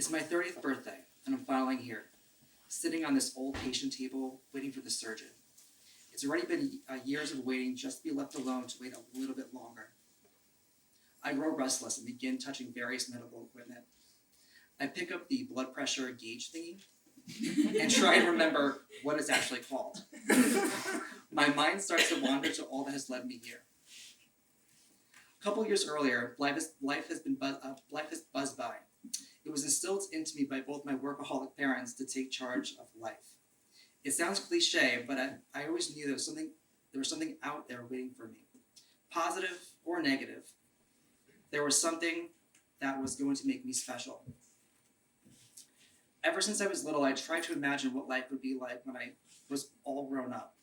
It's my 30th birthday, and I'm finally here, sitting on this old patient table, waiting for the surgeon. It's already been years of waiting just to be left alone to wait a little bit longer. I grow restless and begin touching various medical equipment. I pick up the blood pressure gauge thingy and try and remember what it's actually called. My mind starts to wander to all that has led me here. A couple years earlier, life has buzzed by. It was instilled into me by both my workaholic parents to take charge of life. It sounds cliche, but I always knew there was something out there waiting for me. Positive or negative, there was something that was going to make me special. Ever since I was little, I tried to imagine what life would be like when I was all grown up.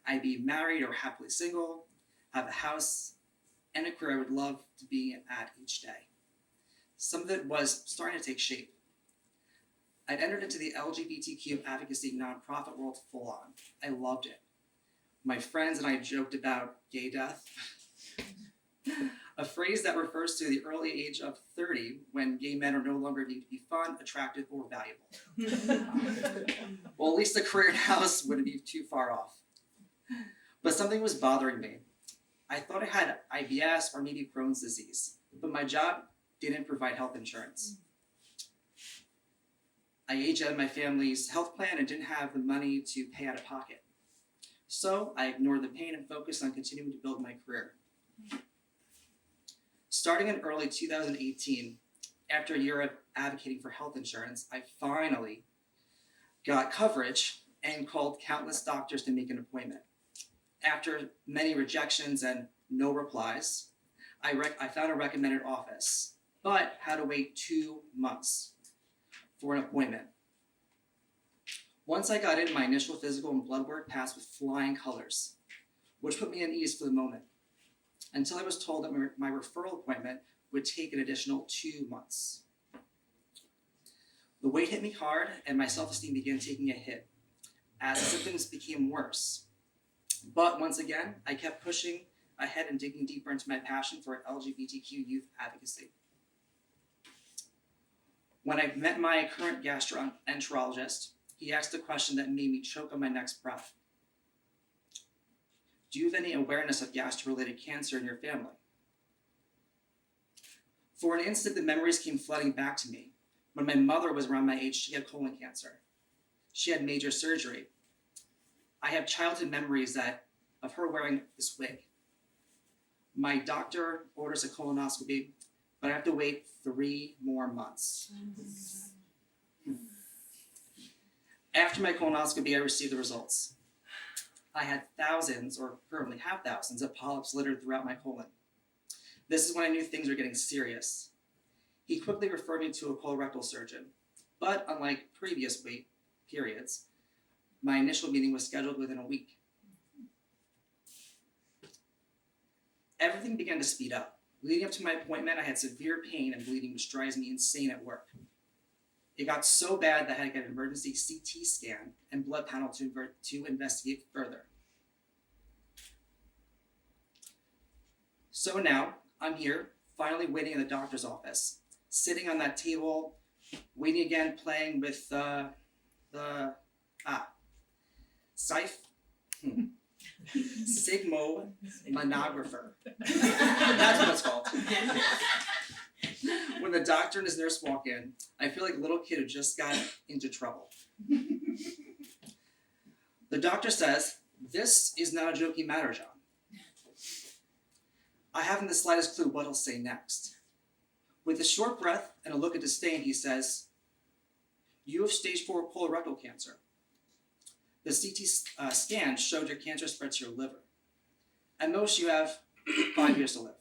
I'd be married or happily single, have a house, and a career I would love to be at each day. Some of it was starting to take shape. I'd entered into the LGBTQ advocacy nonprofit world full on. I loved it. My friends and I joked about gay death, a phrase that refers to the early age of 30 when gay men are no longer need to be fun, attractive, or valuable. Well, at least the career and house wouldn't be too far off. But something was bothering me. I thought I had IBS or maybe Crohn's disease, but my job didn't provide health insurance. I aged out of my family's health plan and didn't have the money to pay out of pocket. So I ignored the pain and focused on continuing to build my career. Starting in early 2018, after a year of advocating for health insurance, I finally got coverage and called countless doctors to make an appointment. After many rejections and no replies, I found a recommended office, but had to wait 2 months for an appointment. Once I got in, my initial physical and blood work passed with flying colors, which put me at ease for the moment, until I was told that my referral appointment would take an additional 2 months. The weight hit me hard, and my self-esteem began taking a hit as the symptoms became worse. But once again, I kept pushing ahead and digging deeper into my passion for LGBTQ youth advocacy. When I met my current gastroenterologist, he asked a question that made me choke on my next breath. Do you have any awareness of gastro-related cancer in your family? For an instant, the memories came flooding back to me. When my mother was around my age, she had colon cancer. She had major surgery. I have childhood memories of her wearing this wig. My doctor orders a colonoscopy, but I have to wait 3 more months. After my colonoscopy, I received the results. I had thousands, or currently have thousands, of polyps littered throughout my colon. This is when I knew things were getting serious. He quickly referred me to a colorectal surgeon, but unlike previous wait periods, my initial meeting was scheduled within a week. Everything began to speed up. Leading up to my appointment, I had severe pain and bleeding, which drives me insane at work. It got so bad that I had to get an emergency CT scan and blood panel to investigate further. So now, I'm here, finally waiting in the doctor's office, sitting on that table, waiting again, playing with sigmomanographer. That's what it's called. When the doctor and his nurse walk in, I feel like a little kid who just got into trouble. The doctor says, "This is not a joking matter, John." I haven't the slightest clue what he'll say next. With a short breath and a look of disdain, he says, "You have stage 4 colorectal cancer. The CT scan showed your cancer spread to your liver. At most, you have 5 years to live."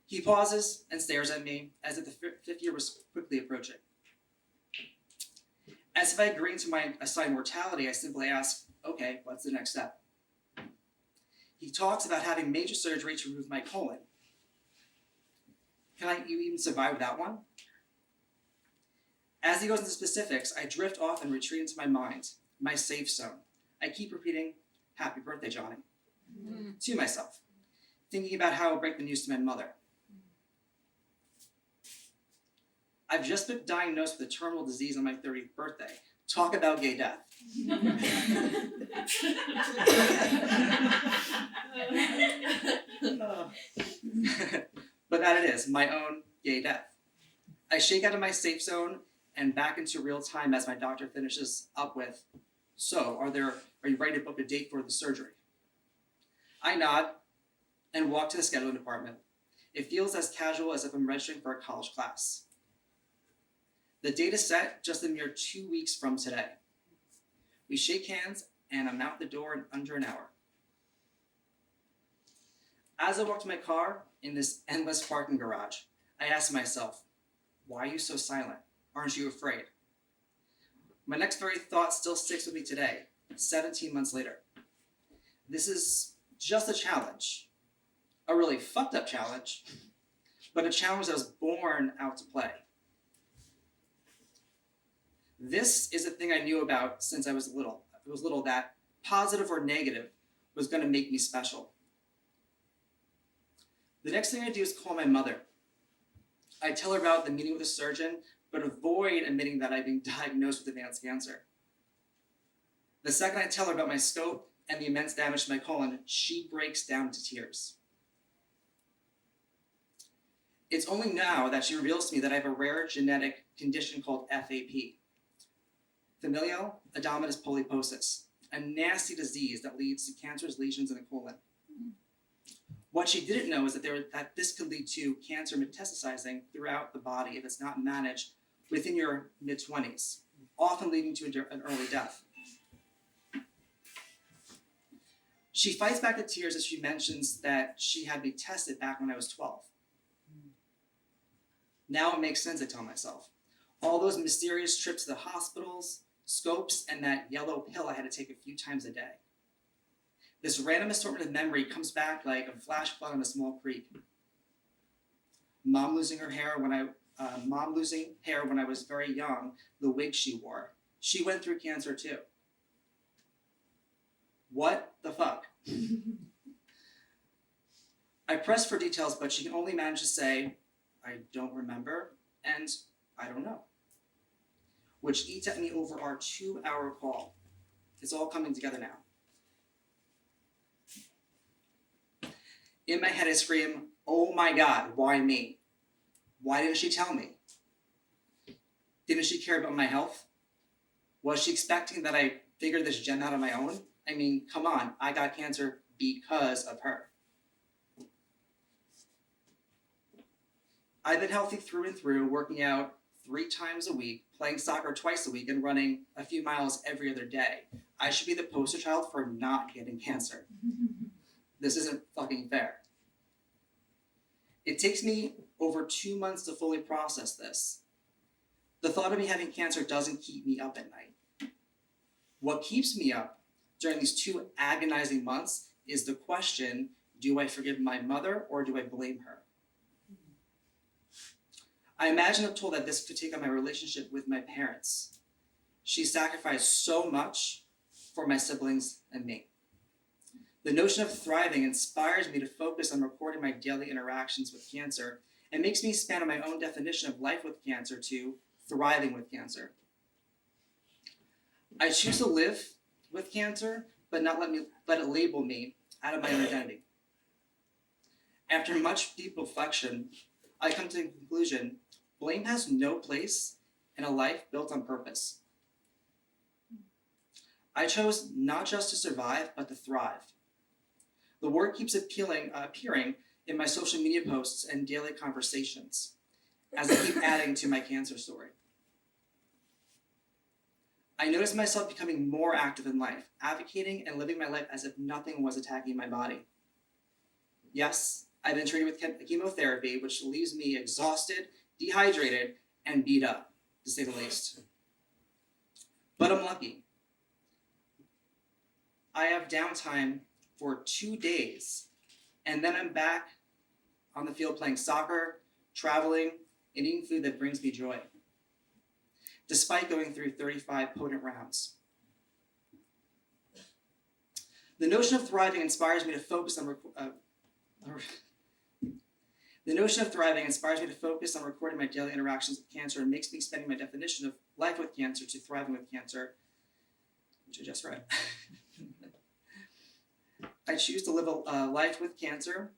He pauses and stares at me as if the 5th year was quickly approaching. As if I agree to my assigned mortality, I simply ask, "Okay, what's the next step?" He talks about having major surgery to remove my colon. Can you even survive without one? As he goes into specifics, I drift off and retreat into my mind, my safe zone. I keep repeating, "Happy birthday, Johnny," to myself, thinking about how I'll break the news to my mother. I've just been diagnosed with a terminal disease on my 30th birthday. Talk about gay death. But that it is, my own gay death. I shake out of my safe zone and back into real time as my doctor finishes up with, so, are you ready to book a date for the surgery? I nod and walk to the scheduling department. It feels as casual as if I'm registering for a college class. The date is set just a mere 2 weeks from today. We shake hands and I'm out the door in under an hour. As I walk to my car in this endless parking garage, I ask myself, why are you so silent? Aren't you afraid? My next very thought still sticks with me today, 17 months later. This is just a challenge. A really fucked up challenge, but a challenge that was born out to play. This is a thing I knew about since I was little. It was little that positive or negative was going to make me special. The next thing I do is call my mother. I tell her about the meeting with a surgeon, but avoid admitting that I've been diagnosed with advanced cancer. The second I tell her about my scope and the immense damage to my colon, she breaks down into tears. It's only now that she reveals to me that I have a rare genetic condition called FAP, familial adenomatous polyposis, a nasty disease that leads to cancerous lesions in the colon. What she didn't know is that this could lead to cancer metastasizing throughout the body if it's not managed within your mid-20s, often leading to an early death. She fights back the tears as she mentions that she had me tested back when I was 12. Now it makes sense, I tell myself. All those mysterious trips to the hospitals, scopes, and that yellow pill I had to take a few times a day. This random assortment of memory comes back like a flash flood on a small creek. Mom losing hair when I was very young, the wig she wore. She went through cancer too. What the fuck? I press for details, but she can only manage to say, I don't remember, and I don't know. Which eats at me over our 2-hour call. It's all coming together now. In my head I scream, oh my God, why me? Why didn't she tell me? Didn't she care about my health? Was she expecting that I figured this gem out on my own? I mean, come on, I got cancer because of her. I've been healthy through and through, working out 3 times a week, playing soccer twice a week, and running a few miles every other day. I should be the poster child for not getting cancer. This isn't fucking fair. It takes me over 2 months to fully process this. The thought of me having cancer doesn't keep me up at night. What keeps me up during these 2 agonizing months is the question, do I forgive my mother or do I blame her? I imagine I'm told that this could take on my relationship with my parents. She sacrificed so much for my siblings and me. The notion of thriving inspires me to focus on recording my daily interactions with cancer and makes me expand on my own definition of life with cancer to thriving with cancer. I choose to live with cancer, but not let it label me out of my own identity. After much deep reflection, I come to the conclusion, blame has no place in a life built on purpose. I chose not just to survive, but to thrive. The word keeps appearing in my social media posts and daily conversations as I keep adding to my cancer story. I notice myself becoming more active in life, advocating and living my life as if nothing was attacking my body. Yes, I've been treated with chemotherapy, which leaves me exhausted, dehydrated, and beat up, to say the least. But I'm lucky. I have downtime for 2 days, and then I'm back on the field playing soccer, traveling, and eating food that brings me joy, despite going through 35 potent rounds. The notion of thriving inspires me to focus on The notion of thriving inspires me to focus on recording my daily interactions with cancer and makes me expanding my definition of life with cancer to thriving with cancer, which I just read. I choose to live a life with cancer,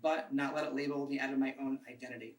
but not let it label me out of my own identity.